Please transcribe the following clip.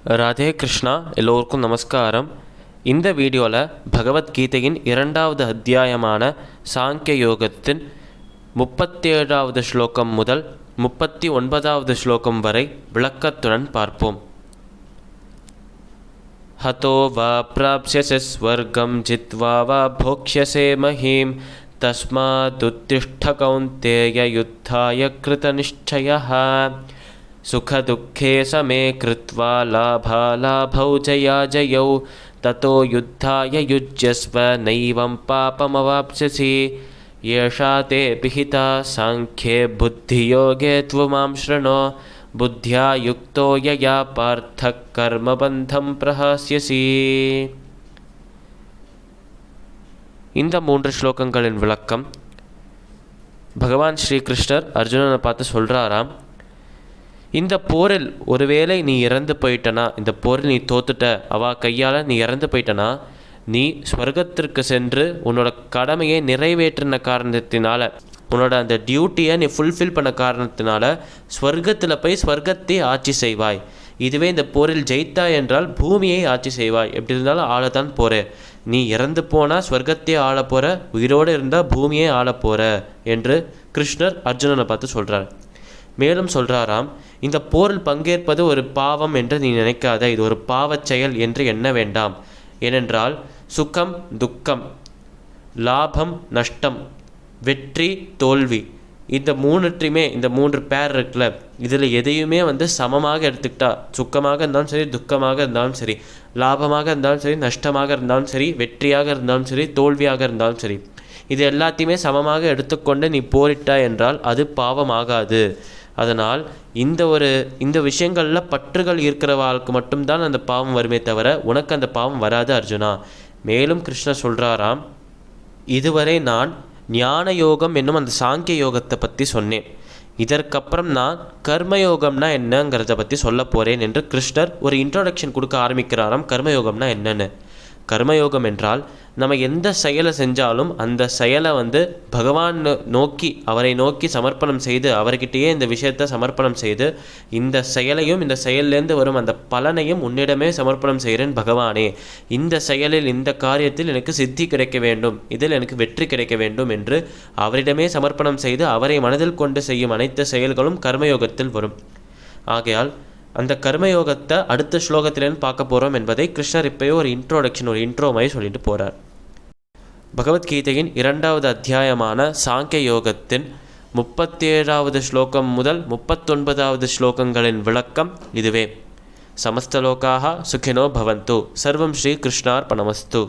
ராதே கிருஷ்ணா. எல்லோருக்கும் நமஸ்காரம். இந்த வீடியோவில் பகவத்கீதையின் 2வது அத்தியாயமான சாங்கிய யோகத்தின் 37வது ஸ்லோகம் முதல் 39வது ஸ்லோகம் வரை விளக்கத்துடன் பார்ப்போம். ஹதோ வா ப்ராப்ஸ்யஸி ஸ்வர்கம் ஜித்வா வா போக்ஷ்யசே மஹீம் தஸ்மாதுத்திஷ்ட கௌந்தேய யுத்தாய கிருதநிஷ்சயः சுகதுக்கே சமே கிருத்வா லாபாலாபௌ ஜயாஜயௌ ததோ யுத்தாய யுஜ்யஸ்வ நைவம் பாபமவாப்ஸ்யசி ஏஷா தே பிஹிதா சாங்க்யே புத்தியோகே த்வமாம் ஸ்ருணோ புத்யா யுக்தோ யயா பார்த்தக் கர்மபந்தம் பிரஹாஸ்யசி. இந்த 3 ஸ்லோகங்களின் விளக்கம். பகவான் ஸ்ரீகிருஷ்ணர் அர்ஜுனனை பார்த்து சொல்கிறாராம், இந்த போரில் ஒருவேளை நீ இறந்து போயிட்டனா, இந்த போரில் நீ தோத்துட்ட, அவா கையால் நீ இறந்து போயிட்டனா, நீ ஸ்வர்க்கத்திற்கு சென்று உன்னோட கடமையை நிறைவேற்றின காரணத்தினால, உன்னோட அந்த டியூட்டியை நீ ஃபுல்ஃபில் பண்ண காரணத்தினால ஸ்வர்க்கத்தில் போய் ஸ்வர்க்கத்தை ஆட்சி செய்வாய். இதுவே இந்த போரில் ஜெயித்தா என்றால் பூமியை ஆட்சி செய்வாய். எப்படி இருந்தாலும் ஆளத்தான் போகிற. நீ இறந்து போனால் ஸ்வர்க்கத்தை ஆள போகிற, உயிரோடு இருந்தால் பூமியை ஆள போகிற என்று கிருஷ்ணர் அர்ஜுனனை பார்த்து சொல்கிறார். மேலும் சொல்கிறாராம், இந்த போரில் பங்கேற்பது ஒரு பாவம் என்று நீ நினைக்காத, இது ஒரு பாவச் செயல் என்று எண்ண வேண்டாம். ஏனென்றால் சுகம் துக்கம், லாபம் நஷ்டம், வெற்றி தோல்வி, இந்த மூணுத்தையுமே, இந்த 3 பேர் இருக்குல்ல, இதில் எதையுமே சமமாக எடுத்துக்கிட்டா, சுக்கமாக இருந்தாலும் சரி, துக்கமாக இருந்தாலும் சரி, லாபமாக இருந்தாலும் சரி, நஷ்டமாக இருந்தாலும் சரி, வெற்றியாக இருந்தாலும் சரி, தோல்வியாக இருந்தாலும் சரி, இது எல்லாத்தையுமே சமமாக எடுத்துக்கொண்டு நீ போரிட்டா என்றால் அது பாவமாகாது. அதனால் இந்த விஷயங்களில் பற்றுகள் இருக்கிறவாளுக்கு மட்டும்தான் அந்த பாவம் வருமே தவிர உனக்கு அந்த பாவம் வராது அர்ஜுனா. மேலும் கிருஷ்ணர் சொல்கிறாராம், இதுவரை நான் ஞான யோகம் என்னும் அந்த சாங்கிய யோகத்தை பற்றி சொன்னேன். இதற்கப்புறம் நான் கர்மயோகம்னா என்னங்கிறத பற்றி சொல்ல போகிறேன் என்று கிருஷ்ணர் ஒரு இன்ட்ரோடக்ஷன் கொடுக்க ஆரம்பிக்கிறாராம். கர்மயோகம்னா என்னன்னு. கர்மயோகம் என்றால் நம்ம எந்த செயலை செஞ்சாலும் அந்த செயலை பகவான் நோக்கி, அவரை நோக்கி சமர்ப்பணம் செய்து, அவர்கிட்டயே இந்த விஷயத்தை சமர்ப்பணம் செய்து, இந்த செயலையும் இந்த செயல்லேருந்து வரும் அந்த பலனையும் உன்னிடமே சமர்ப்பணம் செய்கிறேன் பகவானே. இந்த செயலில், இந்த காரியத்தில் எனக்கு சித்தி கிடைக்க வேண்டும், இதில் எனக்கு வெற்றி கிடைக்க வேண்டும் என்று அவரிடமே சமர்ப்பணம் செய்து அவரை மனதில் கொண்டு செய்யும் அனைத்து செயல்களும் கர்மயோகத்தில் வரும். ஆகையால் அந்த கர்மயோகத்தை அடுத்த ஸ்லோகத்திலேருந்து பார்க்க போகிறோம் என்பதை கிருஷ்ணர் இப்போயே ஒரு இன்ட்ரோடக்ஷன், ஒரு இன்ட்ரோ மாதிரி சொல்லிட்டு போகிறார். பகவத்கீதையின் 2வது அத்தியாயமான சாங்கிய யோகத்தின் 37வது ஸ்லோகம் முதல் 39வது ஸ்லோகங்களின் விளக்கம் இதுவே. சமஸ்தலோகாக சுகினோ பவந்து. சர்வம் ஸ்ரீ கிருஷ்ணார்பணமஸ்து.